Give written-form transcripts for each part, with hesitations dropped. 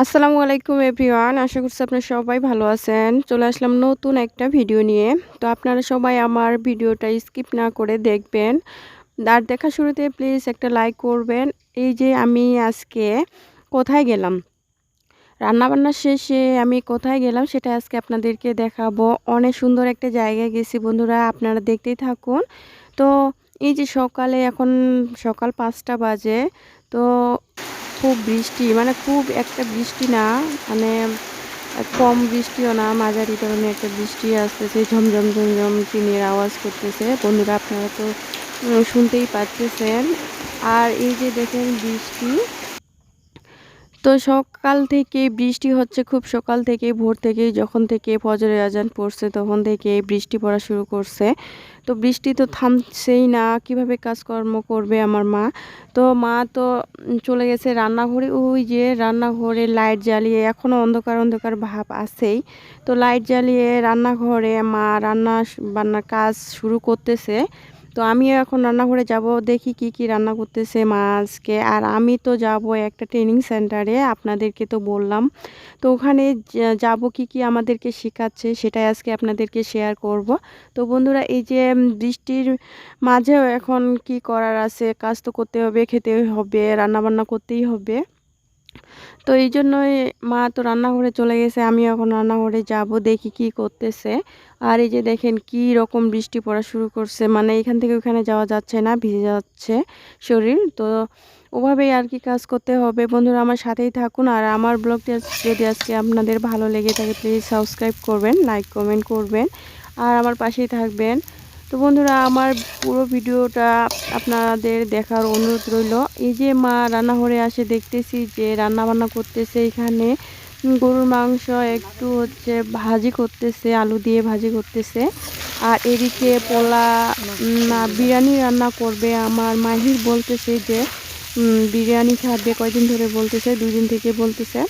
আসসালামু আলাইকুম এভরিওয়ান। আশা করছি আপনারা সবাই ভালো আছেন। চলে আসলাম নতুন একটা ভিডিও নিয়ে। তো আপনারা সবাই আমার ভিডিওটা স্কিপ না করে দেখবেন। আর দেখা শুরুতে প্লিজ একটা লাইক করবেন। এই যে আমি আজকে কোথায় গেলাম? রান্নাবান্না শেষে আমি কোথায় গেলাম সেটা আজকে আপনাদেরকে দেখাবো। অনেক সুন্দর একটা জায়গায় গেছি বন্ধুরা, আপনারা দেখতেই থাকুন। তো এই যে সকালে এখন সকাল ৫টা বাজে। তো খুব বৃষ্টি, মানে খুব একটা বৃষ্টি না, মানে কম বৃষ্টিও না, মাঝারি ধরনের একটা বৃষ্টি আসতেছে। ঝমঝম, ঝমঝম টিনের আওয়াজ করতেছে। বন্ধুরা আপনারা তো শুনতেই পাচ্ছেন। আর এই যে দেখেন বৃষ্টি। তো সকাল থেকে বৃষ্টি হচ্ছে, খুব সকাল থেকে, ভোর থেকেই, যখন থেকে ফজরের আজান পড়ছে তখন থেকে বৃষ্টি পড়া শুরু করছে। তো বৃষ্টি তো থামছেই না। কিভাবে কাজকর্ম করবে আমার মা? তো মা তো চলে গেছে রান্নাঘরে। ওই যে রান্নাঘরে লাইট জ্বালিয়ে, এখনও অন্ধকার অন্ধকার ভাব আছেই। তো লাইট জ্বালিয়ে রান্নাঘরে মা বান্নার কাজ শুরু করতেছে। তো আমিও এখন রান্নাঘরে যাব, দেখি কি কি রান্না করতেছে মা আজকে। আর আমি তো যাব একটা ট্রেনিং সেন্টারে, আপনাদেরকে তো বললাম। তো ওখানে যাব, কি কি আমাদেরকে শেখাচ্ছে সেটাই আজকে আপনাদেরকে শেয়ার করব। তো বন্ধুরা এই যে বৃষ্টির মাঝেও এখন কি করার আছে, কাজ তো করতে হবে, খেতে হবে, রান্নাবান্না করতেই হবে। তো এই জন্যই মা তো রান্নাঘরে চলে গেছে, আমি এখন রান্নাঘরে যাব, দেখি কি করতেছে। আর এই যে দেখেন কি রকম বৃষ্টি পড়া শুরু করছে, মানে এখান থেকে ওখানে যাওয়া যাচ্ছে না, ভিজে যাচ্ছে শরীর। তো ওভাবেই আর কি কাজ করতে হবে। বন্ধুরা আমার সাথেই থাকুন। আর আমার ব্লগটি যদি আজকে আপনাদের ভালো লেগে থাকে প্লিজ সাবস্ক্রাইব করবেন, লাইক কমেন্ট করবেন, আর আমার পাশেই থাকবেন। তো বন্ধুরা আমার পুরো ভিডিওটা আপনাদের দেখার অনুরোধ রইল। এই যে মা রান্নাঘরে আসে, দেখতেছি যে রান্না বান্না করতেছে এখানে। গরুর মাংস একটু হচ্ছে ভাজি করতেছে, আলু দিয়ে ভাজি করতেছে। আর এদিকে পোলা, না বিরিয়ানি রান্না করবে। আমার মাহির বলতেছে যে বিরিয়ানি খাবে, কয়দিন ধরে বলতেছে, 2 দিন থেকে বলতেছে।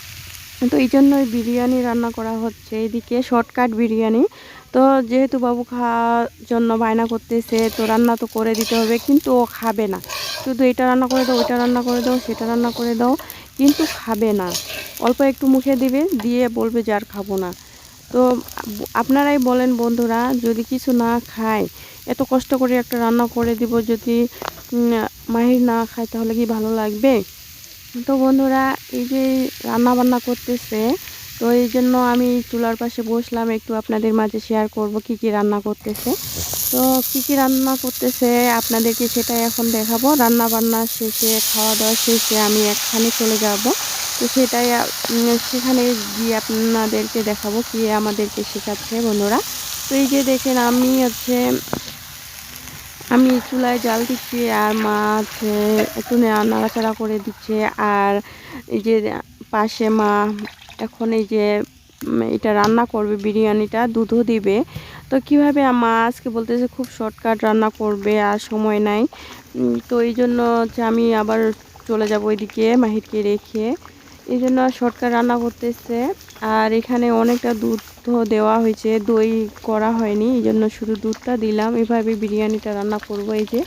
তো এই জন্যই বিরিয়ানি রান্না করা হচ্ছে, এদিকে শর্টকাট বিরিয়ানি। তো যেহেতু বাবু খাওয়ার জন্য বায়না করতেছে, তো রান্না তো করে দিতে হবে, কিন্তু ও খাবে না। শুধু এটা রান্না করে দাও, ওইটা রান্না করে দাও, সেটা রান্না করে দাও, কিন্তু খাবে না। অল্প একটু মুখে দিবে, দিয়ে বলবে যে আর খাবো না। তো আপনারাই বলেন বন্ধুরা, যদি কিছু না খায়, এত কষ্ট করে একটা রান্না করে দিব, যদি মাহির না খায় তাহলে কি ভালো লাগবে? তো বন্ধুরা এই যে রান্না বান্না করতেছে, তো এই জন্য আমি চুলার পাশে বসলাম, একটু আপনাদের মাঝে শেয়ার করব কি কি রান্না করতেছে। তো কি কি রান্না করতেছে আপনাদেরকে সেটাই এখন দেখাবো। রান্না বান্না শেষে, খাওয়া দাওয়া শেষে আমি একখানে চলে যাব। তো সেটাই সেখানে গিয়ে আপনাদেরকে দেখাবো কি আমাদেরকে শেখাচ্ছে বন্ধুরা। তো এই যে দেখেন আমি চুলায় জাল দিচ্ছি, আর মা হচ্ছে একটু নাড়াচাড়া করে দিচ্ছে। আর এই যে পাশে মা এখন এই যে এটা রান্না করবে, বিরিয়ানিটা দুধও দিবে। তো কীভাবে মা আজকে বলতেছে খুব শর্টকাট রান্না করবে, আর সময় নাই। তো এই জন্য হচ্ছে আমি আবার চলে যাব ওইদিকে মাহিরকে রেখে, এই জন্য শর্টকাট রান্না করতেছে। আর এখানে অনেকটা দুধ দেওয়া হয়েছে, দই করা হয়নি, এই জন্য শুধু দুধটা দিলাম। এভাবে বিরিয়ানিটা রান্না করব। এই যে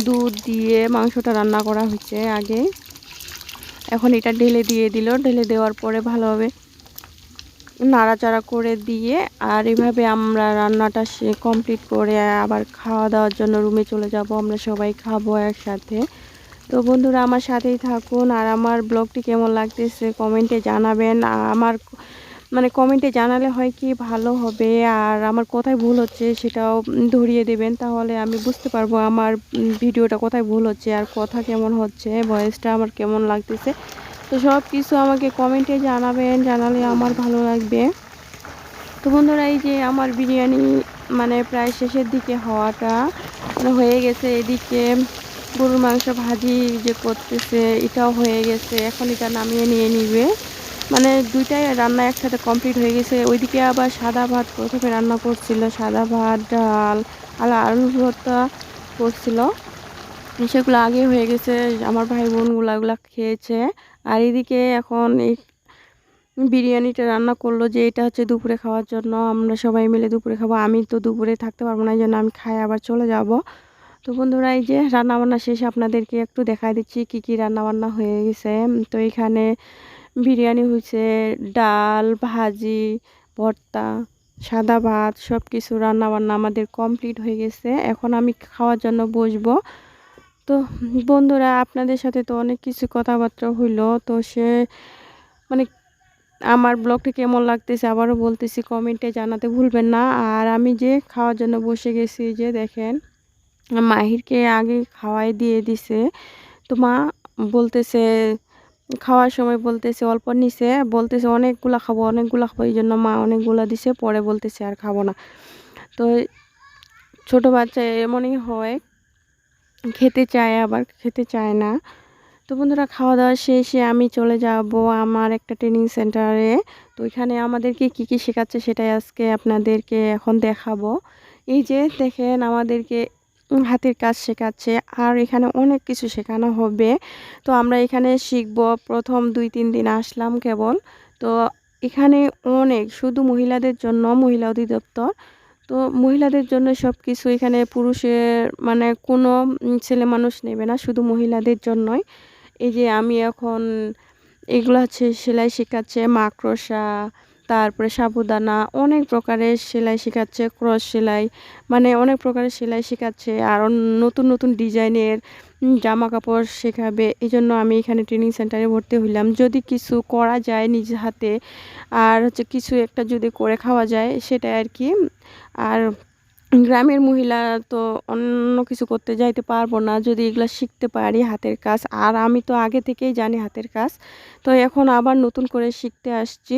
দুধ দিয়ে মাংসটা রান্না করা হয়েছে আগে, এখন এটা ঢেলে দিয়ে দিল। ঢেলে দেওয়ার পরে ভালোভাবে নাড়াচাড়া করে দিয়ে, আর এভাবে আমরা রান্নাটা কমপ্লিট করে আবার খাওয়া দাওয়ার জন্য রুমে চলে যাব, আমরা সবাই খাবো একসাথে। তো বন্ধুরা আমার সাথেই থাকুন। আর আমার ব্লগটি কেমন লাগতেছে কমেন্টে জানাবেন। আমার মানে কমেন্টে জানালে হয় কি ভালো হবে, আর আমার কোথায় ভুল হচ্ছে সেটাও ধরিয়ে দেবেন, তাহলে আমি বুঝতে পারবো আমার ভিডিওটা কোথায় ভুল হচ্ছে, আর কথা কেমন হচ্ছে, ভয়েসটা আমার কেমন লাগতেছে। তো সব কিছু আমাকে কমেন্টে জানাবেন, জানালে আমার ভালো লাগবে। তো বন্ধুরা এই যে আমার বিরিয়ানি মানে প্রায় শেষের দিকে হওয়াটা মানে হয়ে গেছে। এদিকে গরুর মাংস ভাজি যে করতেছে এটাও হয়ে গেছে, এখন এটা নামিয়ে নিয়ে নিবে। মানে দুইটাই রান্না একসাথে কমপ্লিট হয়ে গেছে। ওইদিকে আবার সাদা ভাত প্রথমে রান্না করছিল, সাদা ভাত, ডাল আর আলু ভর্তা করছিল, সেগুলো আগে হয়ে গেছে। আমার ভাই বোনগুলো ওগুলা খেয়েছে। আর এদিকে এখন এই বিরিয়ানিটা রান্না করলো, যে এটা হচ্ছে দুপুরে খাওয়ার জন্য, আমরা সবাই মিলে দুপুরে খাবো। আমি তো দুপুরে থাকতে পারবো না, এই জন্য আমি খাই আবার চলে যাব। তো বন্ধুরা এই যে রান্নাবান্না শেষে আপনাদেরকে একটু দেখাই দিচ্ছি কি কি রান্নাবান্না হয়ে গেছে। তো এখানে বিরিয়ানি হয়েছে, ডাল, ভাজি, ভর্তা, সাদা ভাত সব কিছু রান্নাবান্না আমাদের কমপ্লিট হয়ে গেছে। এখন আমি খাওয়ার জন্য বসবো। তো বন্ধুরা, আপনাদের সাথে তো অনেক কিছু কথাবার্তা হইলো। তো মানে আমার ব্লগটা কেমন লাগতেছে আবারও বলতেছি, কমেন্টে জানাতে ভুলবেন না। আর আমি যে খাওয়ার জন্য বসে গেছি, যে দেখেন মাহিরকে আগে খাওয়াই দিয়ে দিছে। তো মা বলতেছে, খাওয়ার সময় বলতেছে অল্প নিছে, বলতেছে অনেকগুলা খাবো অনেকগুলা খাবো, এই জন্য মা অনেকগুলা দিছে, পরে বলতেছে আর খাবো না। তো ছোট বাচ্চা এমনই হয়, খেতে চায় আবার খেতে চায় না। তো বন্ধুরা, খাওয়া দাওয়া শেষে আমি চলে যাব আমার একটা ট্রেনিং সেন্টারে। তো এখানে আমাদেরকে কি কি শেখাচ্ছে সেটাই আজকে আপনাদেরকে এখন দেখাবো। এই যে দেখেন আমাদেরকে হাতের কাজ শেখাচ্ছে, আর এখানে অনেক কিছু শেখানো হবে। তো আমরা এখানে শিখব, প্রথম 2-3 দিন আসলাম কেবল। তো এখানে অনেক, শুধু মহিলাদের জন্য, মহিলা অধিদপ্তর। তো মহিলাদের জন্য সব কিছু এখানে, পুরুষের মানে কোনো ছেলে মানুষ নেবে না, শুধু মহিলাদের জন্যই। এই যে আমি এখন এগুলো হচ্ছে সেলাই শেখাচ্ছে, মাকড়সা, তারপরে সাবুদানা, অনেক প্রকারের সেলাই শেখাচ্ছে, ক্রস সেলাই, মানে অনেক প্রকারের সেলাই শেখাচ্ছে। আর নতুন নতুন ডিজাইনের জামা কাপড় শেখাবে। এই জন্য আমি এখানে ট্রেনিং সেন্টারে ভর্তি হইলাম। যদি কিছু করা যায় নিজ হাতে, আর হচ্ছে কিছু একটা যদি করে খাওয়া যায়, সেটাই আর কি। আর গ্রামের মহিলা তো অন্য কিছু করতে যাইতে পারবো না যদি এগুলো শিখতে পারি, হাতের কাজ। আর আমি তো আগে থেকেই জানি হাতের কাজ, তো এখন আবার নতুন করে শিখতে আসছি।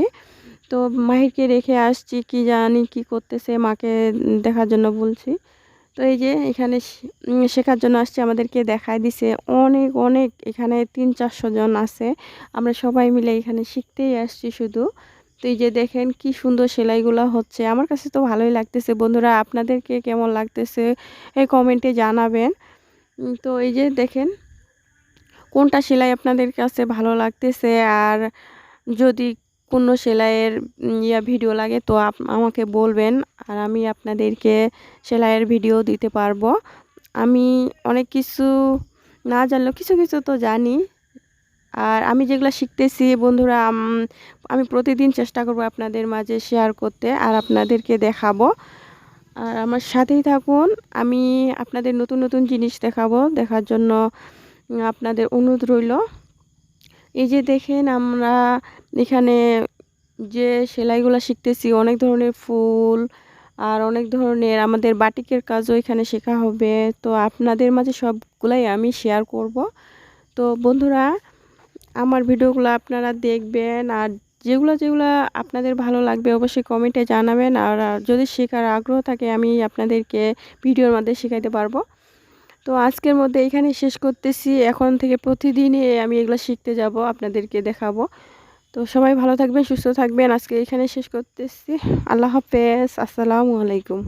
তো মাহিরকে রেখে আসছি, কি জানি কি করতেছে, মাকে দেখার জন্য বলছি। তো এই যে এখানে শেখার জন্য আসছে, আমাদেরকে দেখায় দিছে অনেক অনেক, এখানে 300-400 জন আছে। আমরা সবাই মিলে এখানে শিখতেই আসছি শুধু। তো এই যে দেখেন কি সুন্দর সেলাইগুলো হচ্ছে, আমার কাছে তো ভালোই লাগতেছে। বন্ধুরা, আপনাদেরকে কেমন লাগতেছে এই কমেন্টে জানাবেন। তো এই যে দেখেন কোনটা সেলাই আপনাদের কাছে ভালো লাগতেছে, আর যদি কোনো সেলাইয়ের ভিডিও লাগে তো আমাকে বলবেন, আর আমি আপনাদেরকে সেলাইয়ের ভিডিও দিতে পারবো। আমি অনেক কিছু না জানলেও কিছু কিছু তো জানি। আর আমি যেগুলো শিখতেছি বন্ধুরা, আমি প্রতিদিন চেষ্টা করব আপনাদের মাঝে শেয়ার করতে, আর আপনাদেরকে দেখাবো। আর আমার সাথেই থাকুন, আমি আপনাদের নতুন নতুন জিনিস দেখাবো, দেখার জন্য আপনাদের অনুরোধ রইল। এই যে দেখেন আমরা এখানে যে সেলাইগুলো শিখতেছি, অনেক ধরনের ফুল আর অনেক ধরনের আমাদের বাটিকের কাজও এখানে শেখা হবে। তো আপনাদের মাঝে সবগুলাই আমি শেয়ার করব। তো বন্ধুরা, আমার ভিডিওগুলো আপনারা দেখবেন, আর যেগুলো যেগুলো আপনাদের ভালো লাগবে অবশ্যই কমেন্টে জানাবেন। আর যদি শেখার আগ্রহ থাকে আমি আপনাদেরকে ভিডিওর মধ্যে শেখাইতে পারবো। তো আজকের মধ্যে এখানে শেষ করতেছি, এখন থেকে প্রতিদিনই আমি এগুলো শিখতে যাব, আপনাদেরকে দেখাবো। তো সবাই ভালো থাকবেন, সুস্থ থাকবেন, আজকে এখানে শেষ করতেছি। আল্লাহ হাফেজ, আসসালামু আলাইকুম।